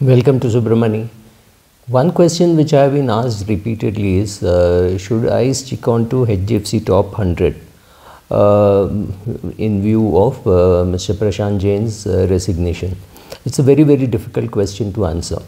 Welcome to Subramani. One question which I have been asked repeatedly is, should I stick on to Hdfc top 100 in view of Mr. Prashant Jain's resignation? It's a very, very difficult question to answer.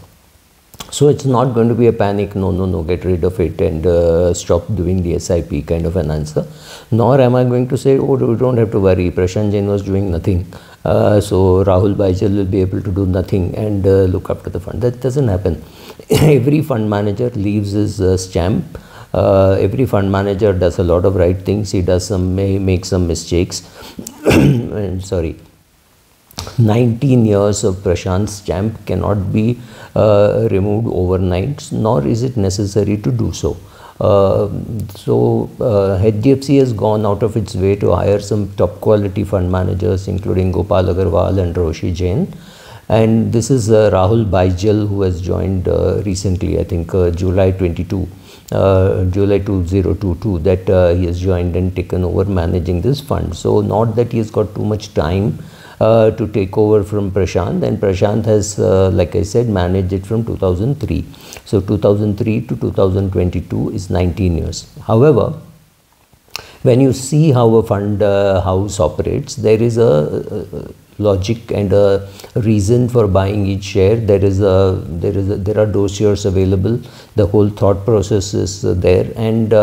So it's not going to be a panic, no, get rid of it and stop doing the SIP kind of an answer. Nor am I going to say, oh, you don't have to worry, Prashant Jain was doing nothing. So Rahul Baijal will be able to do nothing and look after the fund. That doesn't happen. Every fund manager leaves his stamp. Every fund manager does a lot of right things. He does may make some mistakes. Sorry. 19 years of Prashant's stamp cannot be removed overnight, nor is it necessary to do so. Hdfc has gone out of its way to hire some top quality fund managers, including Gopal Agarwal and Roshi Jain. And this is Rahul Baijal, who has joined recently, I think July 2022, that he has joined and taken over managing this fund. So not that he has got too much time to take over from Prashant, and Prashant has, like I said, managed it from 2003. So 2003 to 2022 is 19 years. However, when you see how a fund house operates, there is a logic and a reason for buying each share. There are dossiers available. The whole thought process is there, and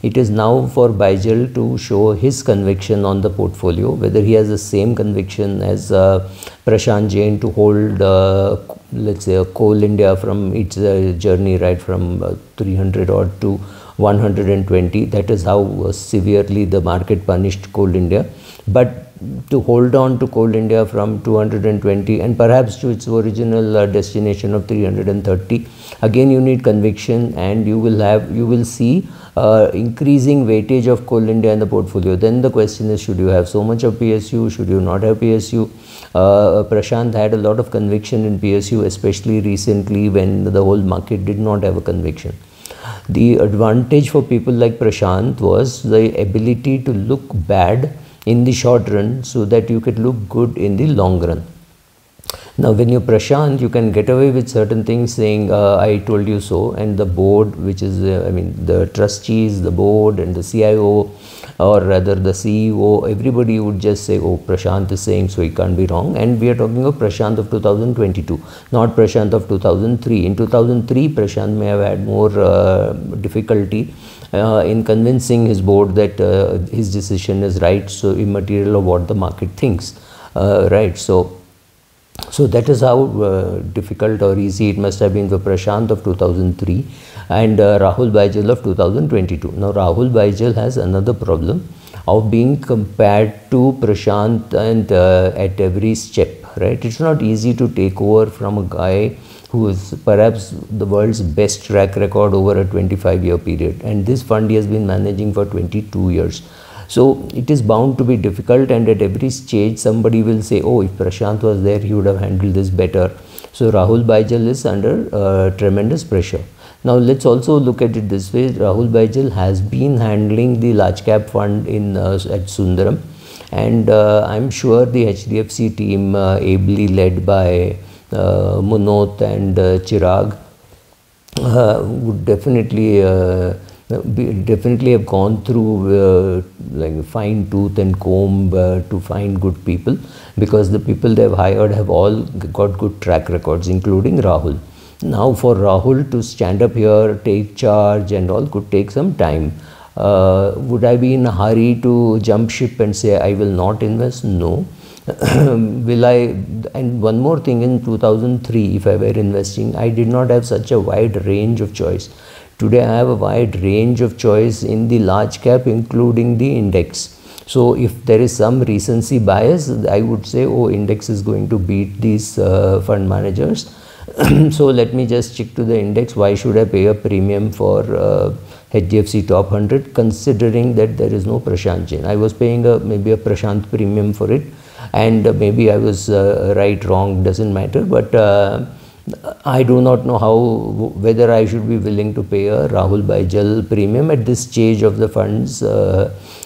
it is now for Baijal to show his conviction on the portfolio, whether he has the same conviction as Prashant Jain to hold, let's say, Coal India from its journey right from 300 odd to 120. That is how severely the market punished Coal India. But to hold on to Coal India from 220 and perhaps to its original destination of 330, again you need conviction, and you will see increasing weightage of Coal India in the portfolio. Then the question is, should you have so much of PSU, should you not have PSU? Prashant had a lot of conviction in PSU, especially recently when the whole market did not have a conviction. The advantage for people like Prashant was the ability to look bad in the short run so that you could look good in the long run. Now, when you're Prashant, you can get away with certain things saying, I told you so, and the board, which is, the trustees, the board and the CIO, or rather the CEO, everybody would just say, oh, Prashant is saying so, he can't be wrong. And we are talking of Prashant of 2022, not Prashant of 2003. In 2003, Prashant may have had more difficulty in convincing his board that his decision is right, so immaterial of what the market thinks, right? So that is how difficult or easy it must have been for Prashant of 2003 and Rahul Baijal of 2022. Now Rahul Baijal has another problem of being compared to Prashant and at every step, right? It's not easy to take over from a guy who is perhaps the world's best track record over a 25-year period, and this fund he has been managing for 22 years. So it is bound to be difficult, and at every stage somebody will say, oh, if Prashant was there, he would have handled this better. So Rahul Baijal is under tremendous pressure. Now let's also look at it this way. Rahul Baijal has been handling the large cap fund in at Sundaram, and I'm sure the Hdfc team, ably led by Munot and Chirag, would definitely have gone through like fine tooth and comb to find good people, because the people they have hired have all got good track records, including Rahul. Now for Rahul to stand up here, take charge and all could take some time. Would I be in a hurry to jump ship and say I will not invest? No. Will I? And one more thing, in 2003, if I were investing, I did not have such a wide range of choice. Today I have a wide range of choice in the large cap, including the index. So if there is some recency bias, I would say, oh, index is going to beat these fund managers. So let me just stick to the index. Why should I pay a premium for Hdfc top 100, considering that there is no Prashant Jain? I was paying maybe a Prashant premium for it, and maybe I was right, wrong, doesn't matter, but I do not know whether I should be willing to pay a Rahul Baijal premium at this stage of the fund's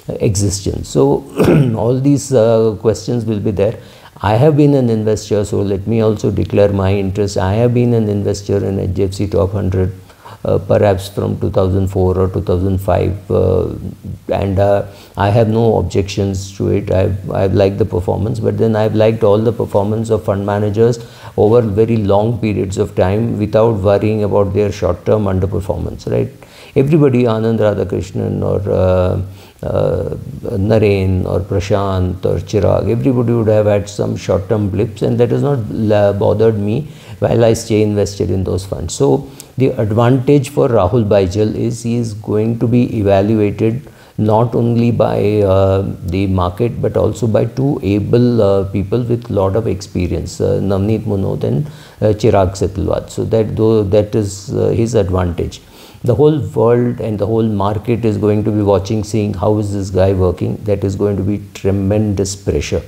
existence. So all these questions will be there. I have been an investor, so let me also declare my interest. I have been an investor in HDFC Top 100, perhaps from 2004 or 2005, and I have no objections to it. I've liked the performance, but then I've liked all the performance of fund managers over very long periods of time without worrying about their short-term underperformance, right? Everybody, Anand Radhakrishnan or Naren or Prashant or Chirag, everybody would have had some short-term blips, and that has not bothered me while I stay invested in those funds. So the advantage for Rahul Baijal is he is going to be evaluated not only by the market but also by two able people with lot of experience, Navneet Munot and Chirag Setalwat. So that is his advantage. The whole world and the whole market is going to be watching, seeing how is this guy working. That is going to be tremendous pressure.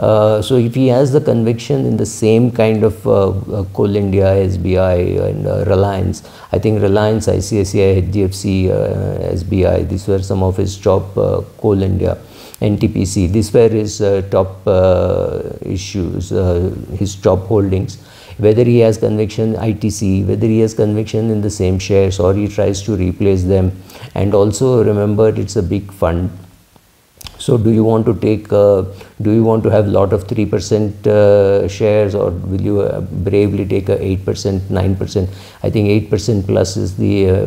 So if he has the conviction in the same kind of Coal India, SBI and Reliance, I think Reliance, ICICI, Hdfc, SBI, these were some of his top, Coal India, NTPC, these were his top issues, his top holdings. Whether he has conviction ITC, whether he has conviction in the same shares or he tries to replace them. And also remember, it's a big fund. So do you want to take, do you want to have a lot of 3% shares, or will you bravely take a 8%, 9%? I think 8% plus is the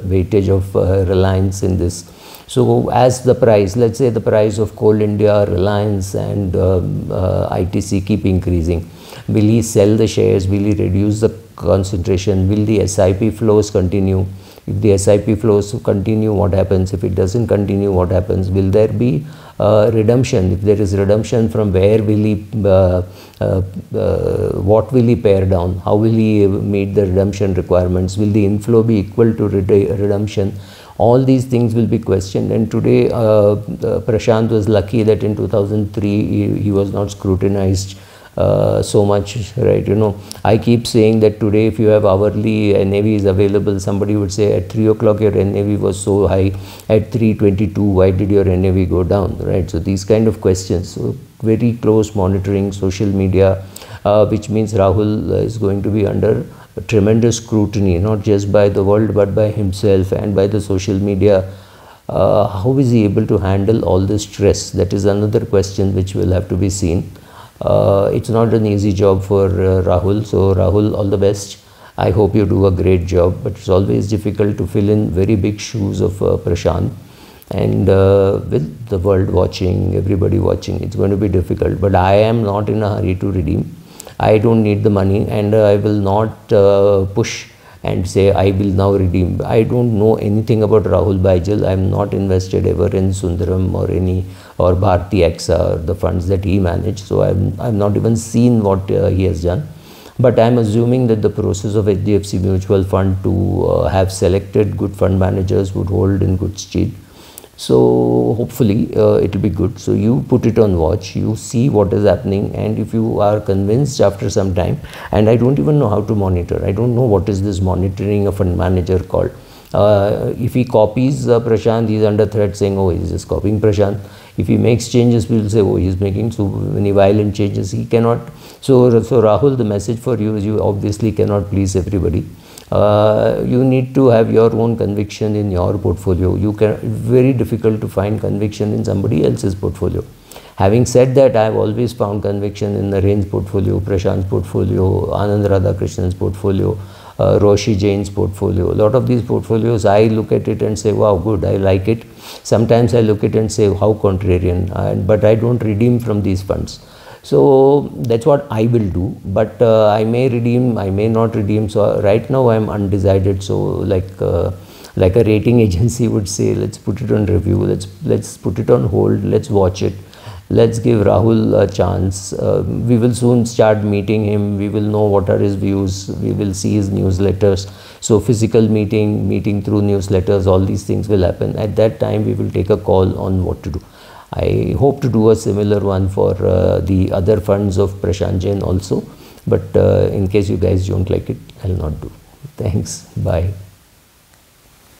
weightage of Reliance in this. So as the price, let's say the price of Coal India, Reliance and ITC keep increasing, will he sell the shares? Will he reduce the concentration? Will the SIP flows continue? If the SIP flows continue, what happens? If it doesn't continue, what happens? Will there be redemption? If there is redemption, from where will he, what will he pare down? How will he meet the redemption requirements? Will the inflow be equal to redemption? All these things will be questioned. And today, Prashant was lucky that in 2003, he was not scrutinized so much, right? You know, I keep saying that today if you have hourly NAV is available, somebody would say at 3 o'clock your NAV was so high, at 3:22 why did your NAV go down, right? So these kind of questions. So very close monitoring, social media, which means Rahul is going to be under tremendous scrutiny, not just by the world but by himself and by the social media. How is he able to handle all this stress? That is another question which will have to be seen. It's not an easy job for Rahul. So Rahul, all the best. I hope you do a great job, but it's always difficult to fill in very big shoes of Prashant. And with the world watching, everybody watching, it's going to be difficult. But I am not in a hurry to redeem. I don't need the money, and I will not push and say I will now redeem. I don't know anything about Rahul Baijal. I am not invested ever in Sundaram or Bharti AXA or the funds that he managed. So I've not even seen what he has done. But I'm assuming that the process of HDFC Mutual Fund to have selected good fund managers would hold in good stead. So hopefully it will be good. So you put it on watch, you see what is happening, and if you are convinced after some time, and I don't even know how to monitor, I don't know what is this monitoring a fund manager called. If he copies Prashant, he is under threat saying, oh, he's just copying Prashant. If he makes changes, we will say, oh, he's making so many violent changes, he cannot. So Rahul, the message for you is you obviously cannot please everybody. You need to have your own conviction in your portfolio. Very difficult to find conviction in somebody else's portfolio. Having said that, I have always found conviction in Naren's portfolio, Prashant's portfolio, Anand Radhakrishnan's portfolio, Roshi Jain's portfolio. A lot of these portfolios, I look at it and say, wow, good, I like it. Sometimes I look at it and say, how contrarian, but I don't redeem from these funds. So that's what I will do, but I may redeem, I may not redeem. So right now I am undecided. So like a rating agency would say, let's put it on review, let's put it on hold, let's watch it, let's give Rahul a chance. We will soon start meeting him, we will know what are his views, we will see his newsletters. So physical meeting through newsletters, all these things will happen. At that time we will take a call on what to do. I hope to do a similar one for the other funds of Prashant Jain also, but in case you guys don't like it, I'll not do. Thanks. Bye.